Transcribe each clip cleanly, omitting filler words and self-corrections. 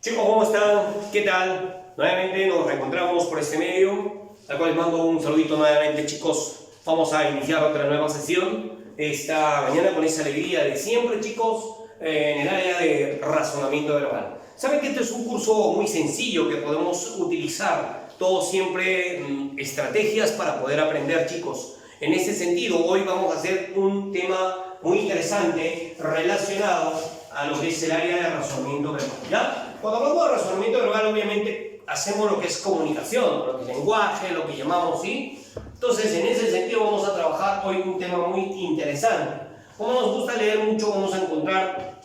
Chicos, ¿cómo están? ¿Qué tal? Nuevamente nos reencontramos por este medio, al cual les mando un saludito nuevamente, chicos. Vamos a iniciar otra nueva sesión esta mañana con esa alegría de siempre, chicos, en el área de razonamiento verbal. Saben que este es un curso muy sencillo que podemos utilizar todos siempre estrategias para poder aprender, chicos. En ese sentido, hoy vamos a hacer un tema muy interesante relacionado a lo que es el área de razonamiento verbal, ¿ya? Cuando hablamos de razonamiento verbal, obviamente hacemos lo que es comunicación, lo que es lenguaje, lo que llamamos, ¿sí? Entonces, en ese sentido vamos a trabajar hoy un tema muy interesante. Como nos gusta leer mucho, vamos a encontrar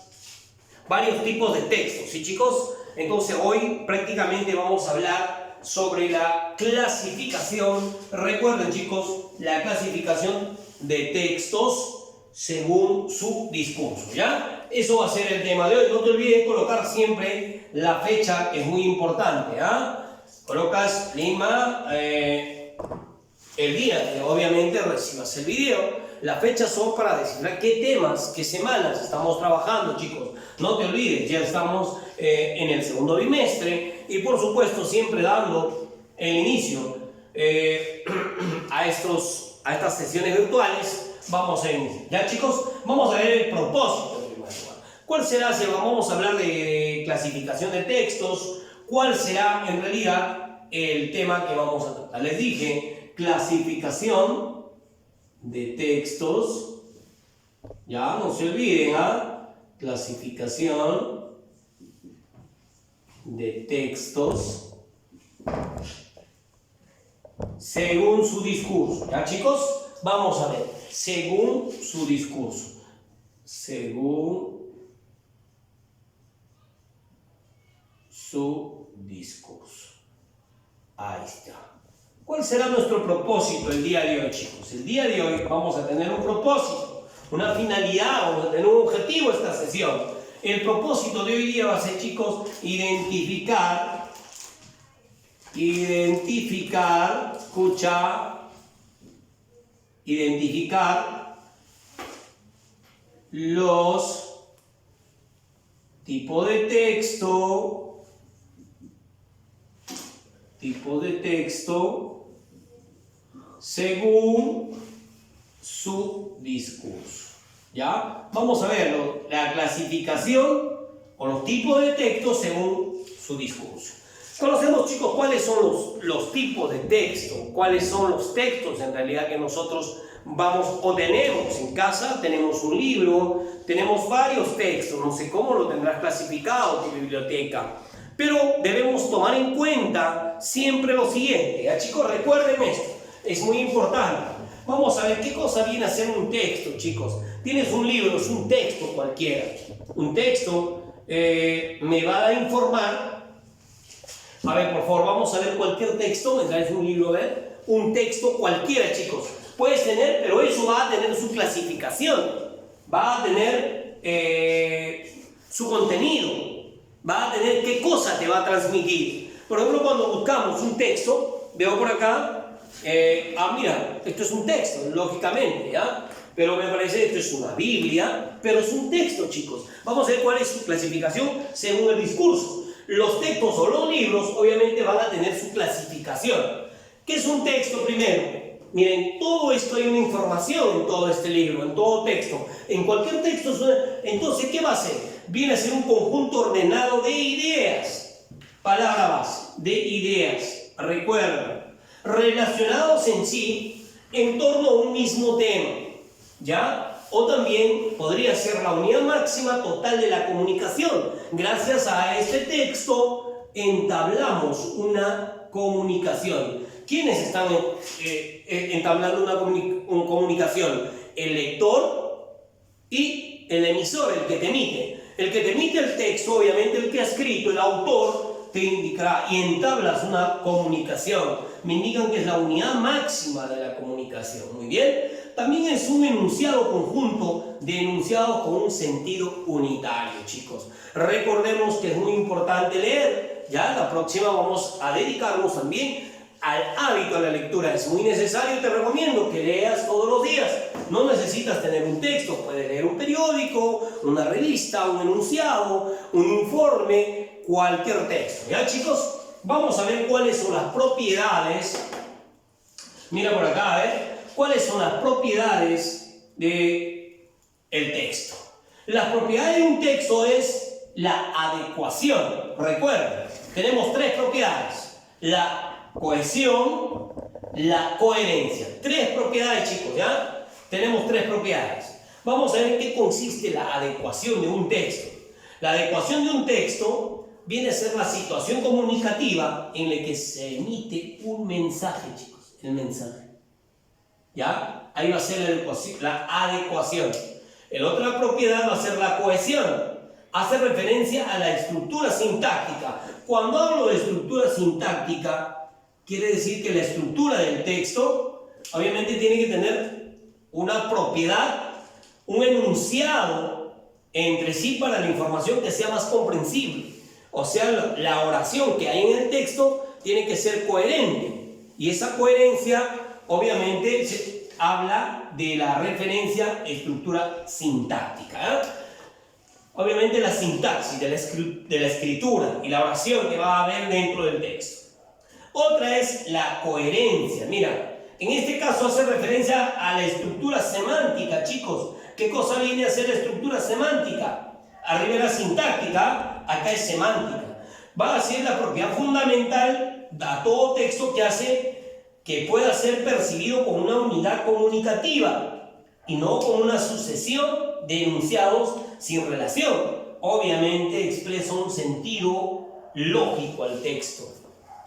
varios tipos de textos, ¿sí, chicos? Entonces, hoy prácticamente vamos a hablar sobre la clasificación. Recuerden, chicos, la clasificación de textos según su discurso, ¿ya? Eso va a ser el tema de hoy. No te olvides colocar siempre la fecha, que es muy importante, ¿ah? Colocas Lima, el día que obviamente recibas el video. Las fechas son para decir qué temas, qué semanas estamos trabajando, chicos. No te olvides, ya estamos en el segundo bimestre y por supuesto siempre dando el inicio a estas sesiones virtuales. Vamos a iniciar. Ya, chicos, vamos a ver el propósito en primer lugar. ¿Cuál será, si vamos a hablar de clasificación de textos? ¿Cuál será en realidad el tema que vamos a tratar? Les dije, clasificación de textos. Ya, no se olviden, ¿ah? Clasificación de textos según su discurso. ¿Ya, chicos? Vamos a ver, según su discurso. Según su discurso. Ahí está. ¿Cuál será nuestro propósito el día de hoy, chicos? El día de hoy vamos a tener un propósito, una finalidad, vamos a tener un objetivo esta sesión. El propósito de hoy día va a ser, chicos, identificar, escucha, identificar los tipos de texto según su discurso. ¿Ya? Vamos a verlo, la clasificación o los tipos de texto según su discurso. Conocemos, chicos, cuáles son los tipos de texto, cuáles son los textos en realidad que nosotros vamos o tenemos en casa. Tenemos un libro, tenemos varios textos, no sé cómo lo tendrás clasificado tu biblioteca, pero debemos tomar en cuenta siempre lo siguiente. ¿Ya, chicos? Recuerden esto, es muy importante. Vamos a ver qué cosa viene a ser un texto, chicos. Tienes un libro, es un texto cualquiera. Un texto me va a informar. A ver, por favor, vamos a ver cualquier texto. Me traes un libro, a ver. Un texto cualquiera, chicos. Puedes tener, pero eso va a tener su clasificación. Va a tener su contenido. Va a tener qué cosa te va a transmitir. Por ejemplo, cuando buscamos un texto, veo por acá, mira, esto es un texto, lógicamente, ¿ya? Pero me parece que esto es una Biblia, pero es un texto, chicos. Vamos a ver cuál es su clasificación según el discurso. Los textos o los libros obviamente van a tener su clasificación. ¿Qué es un texto primero? Miren, todo esto hay una información en todo este libro, en todo texto. En cualquier texto, entonces, ¿qué va a ser? Viene a ser un conjunto ordenado de ideas. Palabra base, de ideas. Recuerda, relacionados en sí en torno a un mismo tema. ¿Ya? O también podría ser la unidad máxima total de la comunicación. Gracias a este texto entablamos una comunicación. ¿Quiénes están entablando una comunicación? El lector y el emisor, el que te emite. El que te emite el texto, obviamente el que ha escrito, el autor, te indicará y entablas una comunicación. Me indican que es la unidad máxima de la comunicación. Muy bien. También es un enunciado conjunto de enunciados con un sentido unitario, chicos. Recordemos que es muy importante leer. Ya la próxima vamos a dedicarnos también al hábito a la lectura. Es muy necesario, te recomiendo que leas todos los días. No necesitas tener un texto, puedes leer un periódico, una revista, un enunciado, un informe, cualquier texto. ¿Ya, chicos? Vamos a ver cuáles son las propiedades. Mira por acá, ¿cuáles son las propiedades del texto? Las propiedades de un texto es la adecuación. Recuerda, tenemos tres propiedades: la cohesión, la coherencia. Tres propiedades, chicos, ¿ya? Tenemos tres propiedades. Vamos a ver en qué consiste la adecuación de un texto. La adecuación de un texto viene a ser la situación comunicativa en la que se emite un mensaje, chicos. El mensaje. ¿Ya? Ahí va a ser la adecuación. La otra propiedad va a ser la cohesión. Hace referencia a la estructura sintáctica. Cuando hablo de estructura sintáctica, quiere decir que la estructura del texto obviamente tiene que tener una propiedad, un enunciado entre sí para la información que sea más comprensible. O sea, la oración que hay en el texto tiene que ser coherente. Y esa coherencia obviamente habla de la referencia a estructura sintáctica. Obviamente la sintaxis de la escritura y la oración que va a haber dentro del texto. Otra es la coherencia. Mira, en este caso hace referencia a la estructura semántica, chicos. ¿Qué cosa viene a ser la estructura semántica? Arriba era sintáctica, acá es semántica. Va a ser la propiedad fundamental a todo texto que hace que pueda ser percibido como una unidad comunicativa y no como una sucesión de enunciados sin relación. Obviamente expresa un sentido lógico al texto.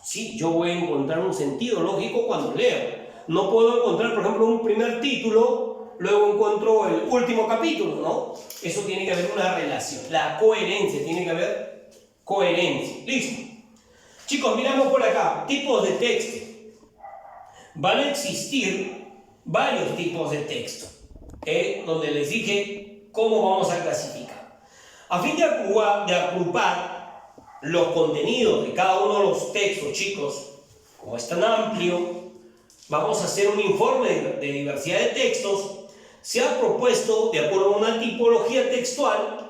Sí, yo voy a encontrar un sentido lógico cuando leo. No puedo encontrar, por ejemplo, un primer título, luego encuentro el último capítulo, ¿no? Eso tiene que haber una relación. La coherencia, tiene que haber coherencia. Listo. Chicos, miramos por acá. Tipos de texto. Van a existir varios tipos de texto, donde les dije cómo vamos a clasificar. A fin de agrupar los contenidos de cada uno de los textos, chicos, como es tan amplio, vamos a hacer un informe de diversidad de textos. Se ha propuesto, de acuerdo a una tipología textual,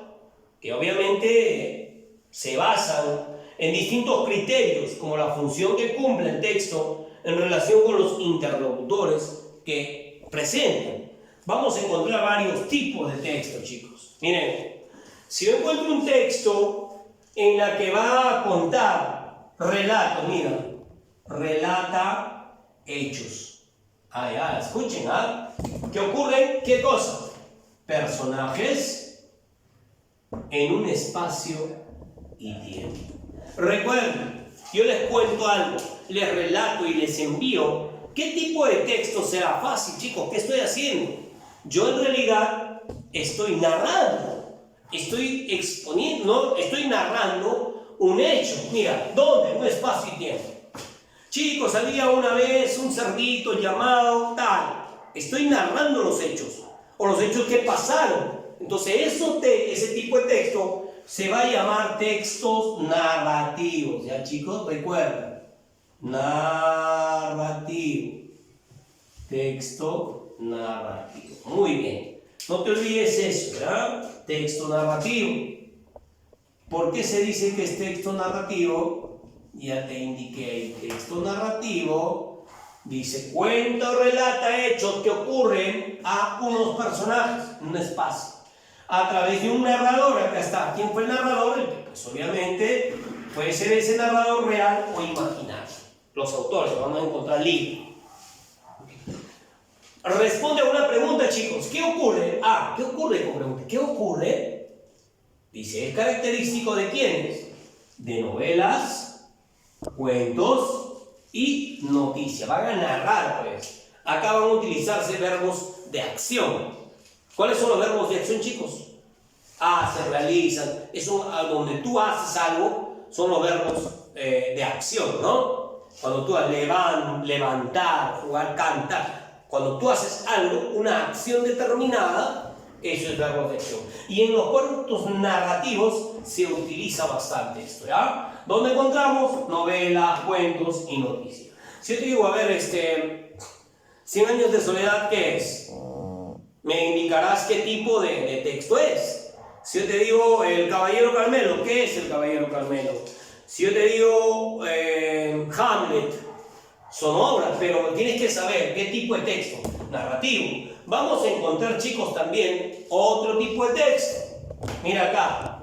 que obviamente se basan en distintos criterios, como la función que cumple el texto en relación con los interlocutores que presentan. Vamos a encontrar varios tipos de textos, chicos. Miren, si yo encuentro un texto en la que va a contar relatos, mira, relata hechos. Escuchen, ¿qué ocurre? ¿Qué cosa? Personajes en un espacio y tiempo. Recuerden, yo les cuento algo, les relato y les envío. ¿Qué tipo de texto será fácil, chicos? ¿Qué estoy haciendo? Yo en realidad estoy narrando, estoy exponiendo, estoy narrando un hecho. Mira, ¿dónde? Un espacio y tiempo. Chicos, había una vez un cerdito llamado tal. Estoy narrando los hechos, o los hechos que pasaron. Entonces, ese tipo de texto se va a llamar textos narrativos. ¿Ya, chicos? Recuerden. Narrativo. Texto narrativo. Muy bien. No te olvides eso, ¿verdad? Texto narrativo. ¿Por qué se dice que es texto narrativo? Ya te indiqué. El texto narrativo dice, cuenta o relata hechos que ocurren a unos personajes en un espacio, a través de un narrador. Acá está. ¿Quién fue el narrador? Pues obviamente puede ser ese narrador real o imaginario. Los autores van a encontrar libros. Responde a una pregunta, chicos. ¿Qué ocurre? ¿Qué ocurre con pregunta? ¿Qué ocurre? Dice, ¿es característico de quiénes? De novelas, cuentos y noticias. Van a narrar, pues. Acá van a utilizarse verbos de acción. ¿Cuáles son los verbos de acción, chicos? Se realizan. Donde tú haces algo, son los verbos de acción, ¿no? Cuando tú levantar, jugar, cantar. Cuando tú haces algo, una acción determinada, eso es verbo de acción. Y en los cuentos narrativos se utiliza bastante esto, ¿ya? ¿Dónde encontramos? Novelas, cuentos y noticias. Si yo te digo, a ver, 100 años de soledad, ¿qué es? Me indicarás qué tipo de texto es. Si yo te digo el Caballero Carmelo, ¿qué es el Caballero Carmelo? Si yo te digo Hamlet, son obras, pero tienes que saber qué tipo de texto, narrativo. Vamos a encontrar, chicos, también otro tipo de texto. Mira acá.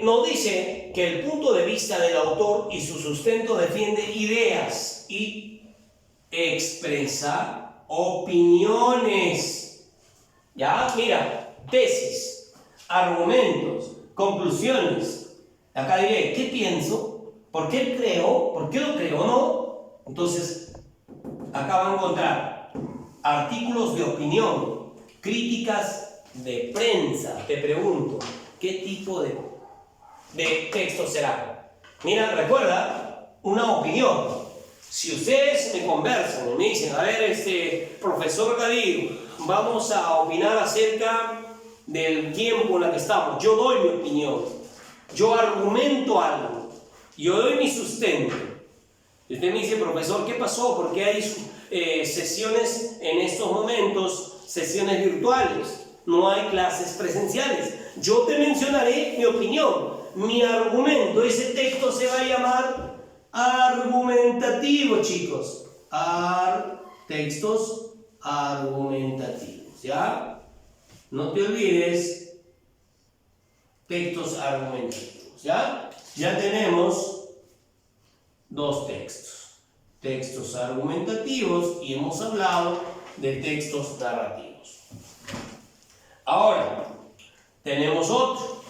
Nos dice que el punto de vista del autor y su sustento defiende ideas y expresa opiniones. Ya, mira, tesis, argumentos, conclusiones. Acá diré, ¿qué pienso? ¿Por qué creo? ¿Por qué lo creo o no? Entonces, acá van a encontrar artículos de opinión, críticas de prensa. Te pregunto, ¿qué tipo de texto será? Mira, recuerda, una opinión. Si ustedes me conversan y me dicen, a ver, profesor Gadir, vamos a opinar acerca del tiempo en el que estamos. Yo doy mi opinión, yo argumento algo, yo doy mi sustento. Y usted me dice, profesor, ¿qué pasó? ¿Por qué hay sesiones en estos momentos, sesiones virtuales? No hay clases presenciales. Yo te mencionaré mi opinión, mi argumento. Ese texto se va a llamar argumentativo, chicos. Textos argumentativos, ¿ya? No te olvides, textos argumentativos, ¿ya? Ya tenemos dos textos. Textos argumentativos y hemos hablado de textos narrativos. Ahora, tenemos otro.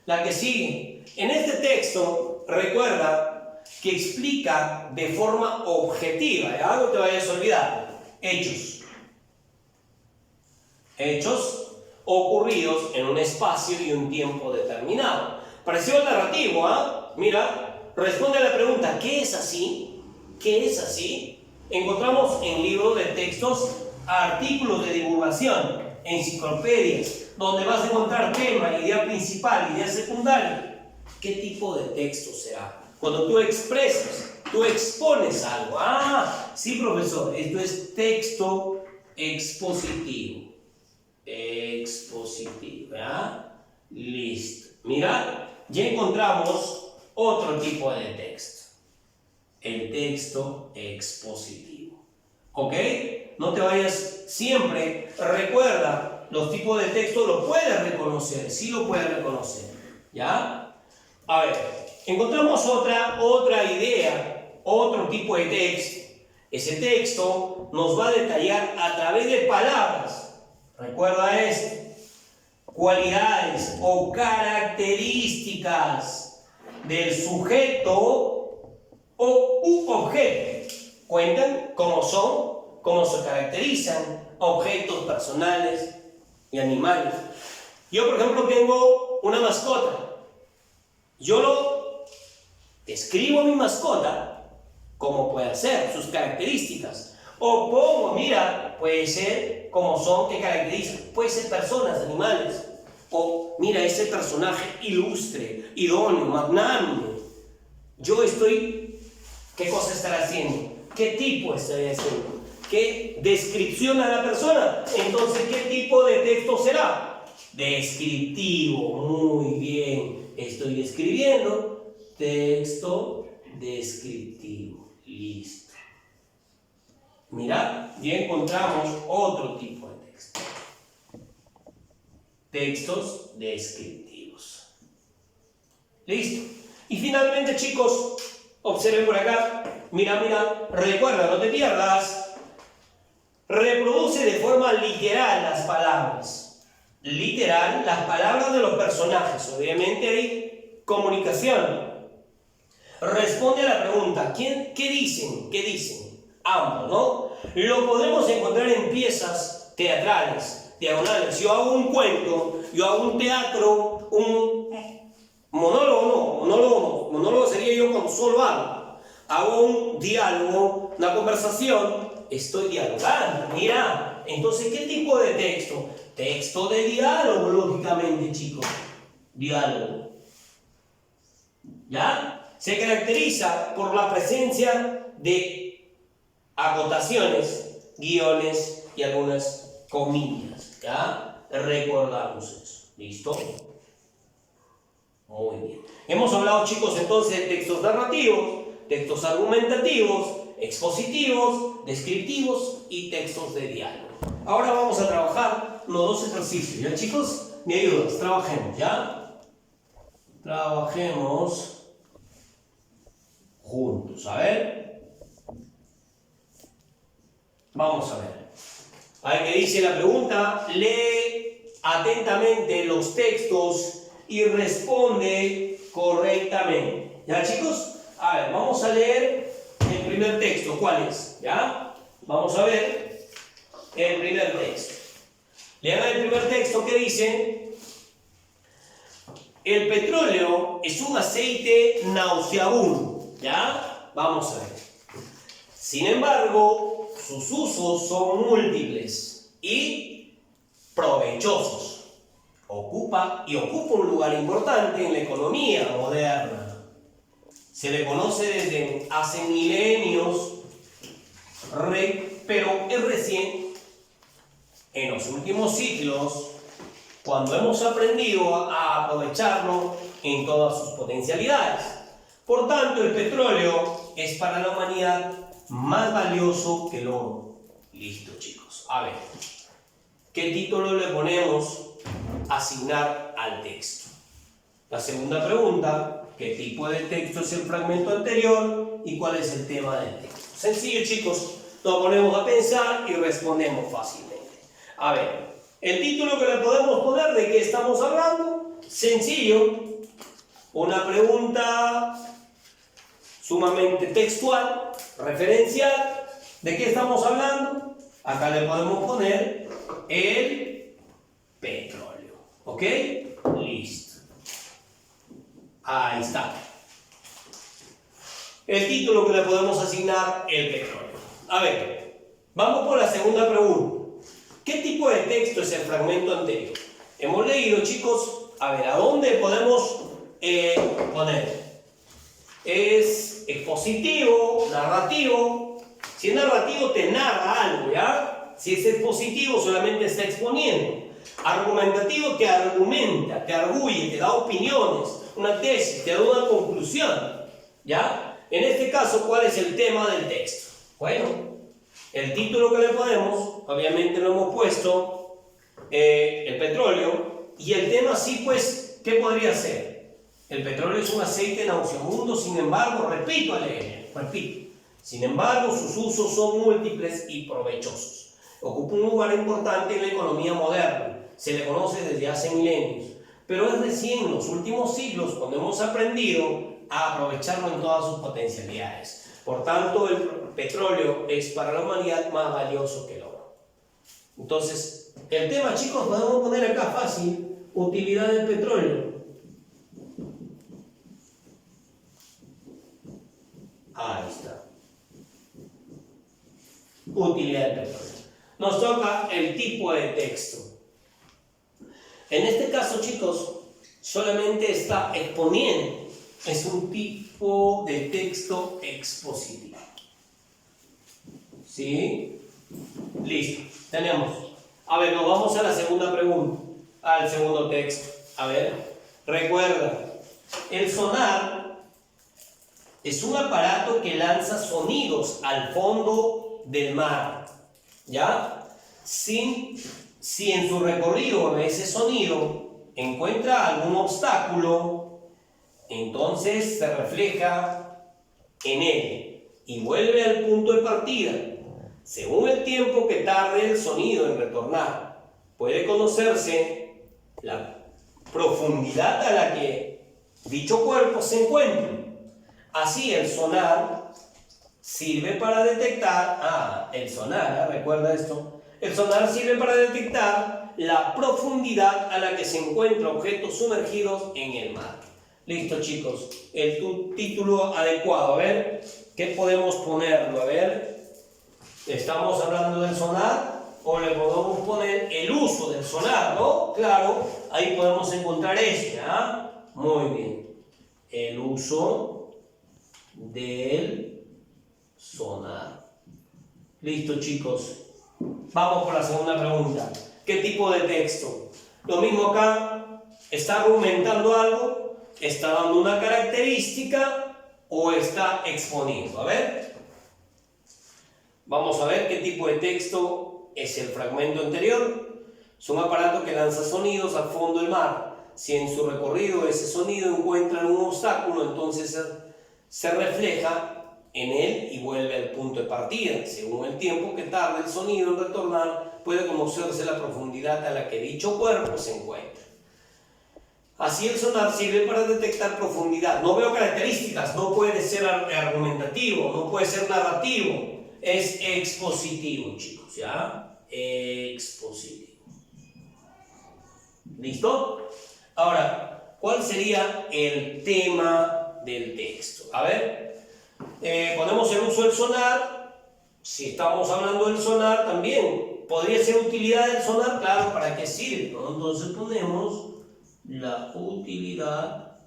La que sigue. En este texto, recuerda que explica de forma objetiva, ¿ya? No te vayas a olvidar, hechos. Hechos ocurridos en un espacio y un tiempo determinado. Pareció el narrativo, ¿ah? Mira, responde a la pregunta, ¿qué es así? ¿Qué es así? Encontramos en libros de textos artículos de divulgación, enciclopedias, donde vas a encontrar tema, idea principal, idea secundaria. ¿Qué tipo de texto será? Cuando tú expresas, tú expones algo. Ah, sí, profesor, esto es texto expositivo. Expositivo, ¿ya? Listo. Mira, ya encontramos otro tipo de texto. El texto expositivo. ¿Ok? No te vayas siempre. Recuerda, los tipos de texto lo puedes reconocer. Sí lo puedes reconocer. ¿Ya? A ver, encontramos otra idea, otro tipo de texto. Ese texto nos va a detallar a través de palabras. Recuerda esto. Cualidades o características del sujeto o objeto. Cuentan cómo son, cómo se caracterizan objetos personales y animales. Yo, por ejemplo, tengo una mascota. Yo lo describo a mi mascota como puede ser, sus características. O pongo, mira, puede ser como son, qué caracterizan. Puede ser personas, animales. O mira, ese personaje ilustre, idóneo, magnánime. Yo estoy... ¿Qué cosa estará haciendo? ¿Qué tipo estará haciendo? ¿Qué descripción a la persona? Entonces, ¿qué tipo de texto será? Descriptivo. Muy bien. Estoy describiendo. Texto descriptivo. Listo. Mira, ya encontramos otro tipo de texto. Textos descriptivos. Listo. Y finalmente, chicos, observen por acá, mira, recuerda, no te pierdas, reproduce de forma literal las palabras. Literal, las palabras de los personajes. Obviamente hay comunicación. Responde a la pregunta, ¿qué dicen? ¿Qué dicen? Ambos, ¿no? Lo podemos encontrar en piezas teatrales, diagonales. Yo hago un cuento, yo hago un teatro, un monólogo sería yo cuando solo hago un diálogo, una conversación, estoy dialogando, mira. Entonces, ¿qué tipo de texto? Texto de diálogo, lógicamente, chicos. Diálogo. ¿Ya? Se caracteriza por la presencia de acotaciones, guiones y algunas comillas. ¿Ya? Recordamos eso. ¿Listo? Muy bien. Hemos hablado, chicos, entonces de textos narrativos, textos argumentativos, expositivos, descriptivos y textos de diálogo. Ahora vamos a trabajar los dos ejercicios. ¿Ya, chicos? ¿Me ayudas? Trabajemos, ¿ya? Trabajemos juntos. A ver. Vamos a ver. A ver qué dice la pregunta. Lee atentamente los textos y responde correctamente. ¿Ya, chicos? A ver, vamos a leer el primer texto. ¿Cuál es? ¿Ya? Vamos a ver el primer texto. Lean el primer texto que dice: el petróleo es un aceite nauseabundo. ¿Ya? Vamos a ver. Sin embargo, sus usos son múltiples y provechosos. Ocupa un lugar importante en la economía moderna. Se le conoce desde hace milenios, pero es recién, en los últimos siglos, cuando hemos aprendido a aprovecharlo en todas sus potencialidades. Por tanto, el petróleo es para la humanidad más valioso que el oro. Listo, chicos. A ver, ¿qué título le ponemos a asignar al texto? La segunda pregunta: ¿qué tipo de texto es el fragmento anterior y cuál es el tema del texto? Sencillo, chicos. Nos ponemos a pensar y respondemos fácilmente. A ver, el título que le podemos poner, ¿de qué estamos hablando? Sencillo. Una pregunta sumamente textual, referencial. ¿De qué estamos hablando? Acá le podemos poner el petróleo. ¿Ok? Listo. Ahí está. El título que le podemos asignar: el petróleo. A ver, vamos por la segunda pregunta. ¿Qué tipo de texto es el fragmento anterior? Hemos leído, chicos, a ver, ¿a dónde podemos poner? Es expositivo, narrativo. Si es narrativo, te narra algo, ¿ya? Si es expositivo, solamente está exponiendo. Argumentativo, te argumenta, te arguye, te da opiniones, una tesis, te da una conclusión, ¿ya? En este caso, ¿cuál es el tema del texto? Bueno, el título que le ponemos, obviamente lo hemos puesto, el petróleo, y el tema sí, pues, ¿qué podría ser? El petróleo es un aceite nauseabundo, sin embargo, repito, sin embargo, sus usos son múltiples y provechosos. Ocupa un lugar importante en la economía moderna. Se le conoce desde hace milenios, pero es recién en los últimos siglos cuando hemos aprendido a aprovecharlo en todas sus potencialidades. Por tanto, el petróleo es para la humanidad más valioso que el oro. Entonces, el tema, chicos, podemos poner acá fácil: utilidad del petróleo. Ahí está. Utilidad del petróleo. Nos toca el tipo de texto. En este caso, chicos, solamente está exponiendo. Es un tipo de texto expositivo. ¿Sí? Listo. Tenemos. A ver, nos vamos a la segunda pregunta. Al segundo texto. A ver. Recuerda. El sonar es un aparato que lanza sonidos al fondo del mar. ¿Ya? Si en su recorrido ese sonido encuentra algún obstáculo, entonces se refleja en él y vuelve al punto de partida. Según el tiempo que tarde el sonido en retornar, puede conocerse la profundidad a la que dicho cuerpo se encuentra. Así el sonar sirve para detectar, recuerda esto, el sonar sirve para detectar la profundidad a la que se encuentran objetos sumergidos en el mar. Listo, chicos, el título adecuado. A ver, ¿qué podemos ponerlo? A ver, ¿estamos hablando del sonar? O le podemos poner el uso del sonar, ¿no? Claro, ahí podemos encontrar este, ¿ah? Muy bien. El uso del sonar. Listo, chicos. Vamos por la segunda pregunta. ¿Qué tipo de texto? Lo mismo acá, está argumentando algo, está dando una característica o está exponiendo. A ver. Vamos a ver qué tipo de texto es el fragmento anterior. Es un aparato que lanza sonidos al fondo del mar. Si en su recorrido ese sonido encuentra un obstáculo, entonces se refleja en él y vuelve al punto de partida. Según el tiempo que tarde el sonido en retornar, puede conocerse la profundidad a la que dicho cuerpo se encuentra. Así el sonar sirve para detectar profundidad. No veo características, no puede ser argumentativo, no puede ser narrativo. Es expositivo, chicos, ¿ya? Expositivo. ¿Listo? Ahora, ¿cuál sería el tema del texto? A ver, ponemos el uso del sonar. Si estamos hablando del sonar, también podría ser utilidad del sonar, claro, ¿para qué sirve? ¿No? Entonces ponemos la utilidad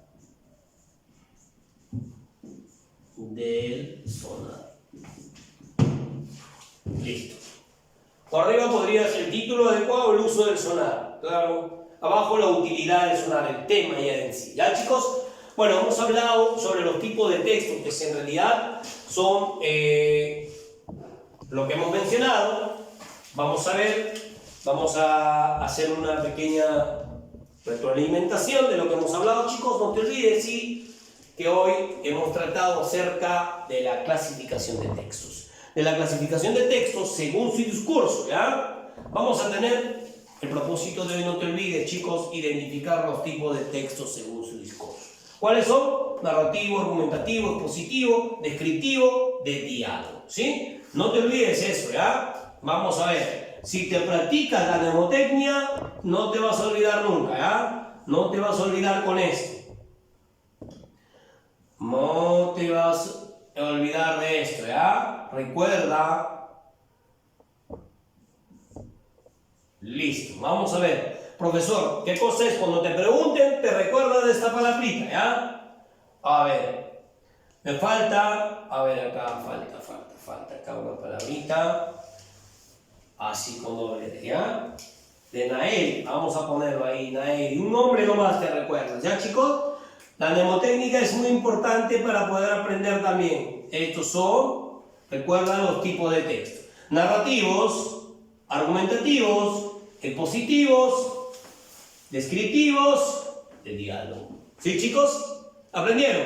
del sonar. Listo. Por arriba podría ser el título adecuado, el uso del sonar. Claro. Abajo la utilidad del sonar, el tema ya en sí. ¿Ya, chicos? Bueno, hemos hablado sobre los tipos de textos que en realidad son lo que hemos mencionado. Vamos a ver, vamos a hacer una pequeña retroalimentación de lo que hemos hablado, chicos. No te olvides, sí, que hoy hemos tratado acerca de la clasificación de textos. De la clasificación de textos según su discurso, ¿ya? Vamos a tener el propósito de hoy, no te olvides, chicos, identificar los tipos de textos según su discurso. ¿Cuáles son? Narrativo, argumentativo, expositivo, descriptivo, de diálogo, ¿sí? No te olvides eso, ¿ya? Vamos a ver. Si te practicas la mnemotecnia, no te vas a olvidar nunca, ¿ya? No te vas a olvidar con esto. No te vas a olvidar de esto, ¿ya? Recuerda. Listo, vamos a ver. Profesor, ¿qué cosa es? Cuando te pregunten, te recuerdas de esta palabrita, ¿ya? A ver, me falta, a ver acá, falta acá una palabrita, así con doble, ¿ya? De Nael, vamos a ponerlo ahí, Nael, un nombre nomás te recuerdas, ¿ya, chicos? La mnemotécnica es muy importante para poder aprender también. Estos son, recuerda los tipos de texto: narrativos, argumentativos, expositivos, descriptivos, de diálogo. ¿Sí, chicos? ¿Aprendieron?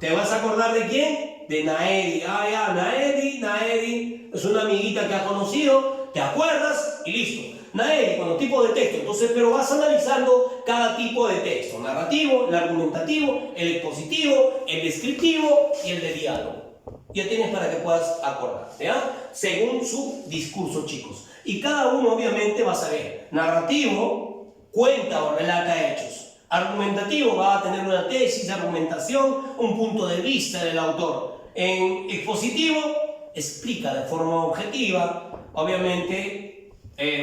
¿Te vas a acordar de quién? De Naedi. Ah, ya, Naedi es una amiguita que has conocido, te acuerdas y listo. Naedi, con los tipos de texto. Entonces, pero vas analizando cada tipo de texto: narrativo, el argumentativo, el expositivo, el descriptivo y el de diálogo. Ya tienes para que puedas acordarte, ¿ya? Según su discurso, chicos. Y cada uno obviamente va a saber. Narrativo, cuenta o relata hechos. Argumentativo, va a tener una tesis, argumentación, un punto de vista del autor. En expositivo, explica de forma objetiva. Obviamente,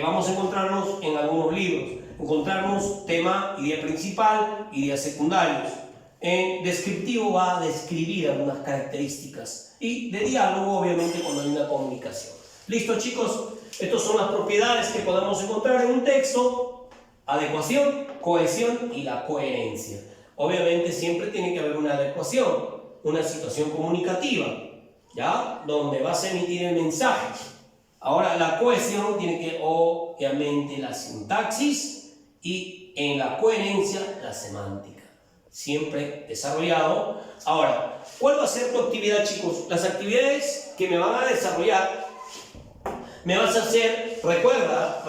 vamos a encontrarnos en algunos libros. Encontrarnos tema, idea principal, ideas secundarios. En descriptivo va a describir algunas características. Y de diálogo, obviamente, cuando hay una comunicación. ¿Listo, chicos? Estas son las propiedades que podemos encontrar en un texto: adecuación, cohesión y la coherencia. Obviamente siempre tiene que haber una adecuación, una situación comunicativa, ¿ya? Donde vas a emitir el mensaje. Ahora, la cohesión tiene que, obviamente, la sintaxis, y en la coherencia, la semántica. Siempre desarrollado. Ahora, ¿cuál va a ser tu actividad, chicos? Las actividades que me van a desarrollar, me vas a hacer, recuerda,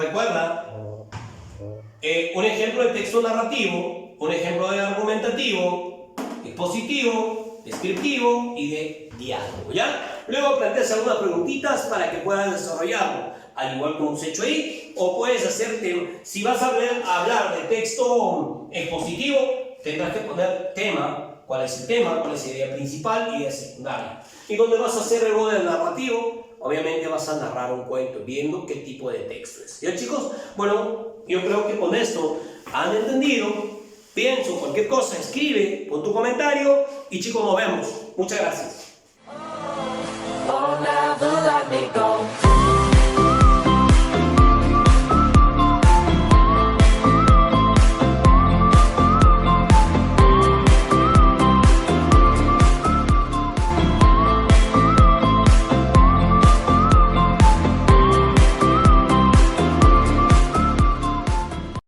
un ejemplo de texto narrativo, un ejemplo de argumentativo, expositivo, descriptivo y de diálogo, ¿ya? Luego planteas algunas preguntitas para que puedas desarrollarlo, al igual como hemos hecho ahí. O puedes hacerte, si vas a hablar de texto expositivo, tendrás que poner tema, cuál es el tema, cuál es la idea principal y idea secundaria. Y donde vas a hacer algo del narrativo, obviamente vas a narrar un cuento, viendo qué tipo de texto es. ¿Ya, chicos? Bueno, yo creo que con esto han entendido. Pienso, cualquier cosa, escribe, pon tu comentario y, chicos, nos vemos. Muchas gracias. Oh, never let me go.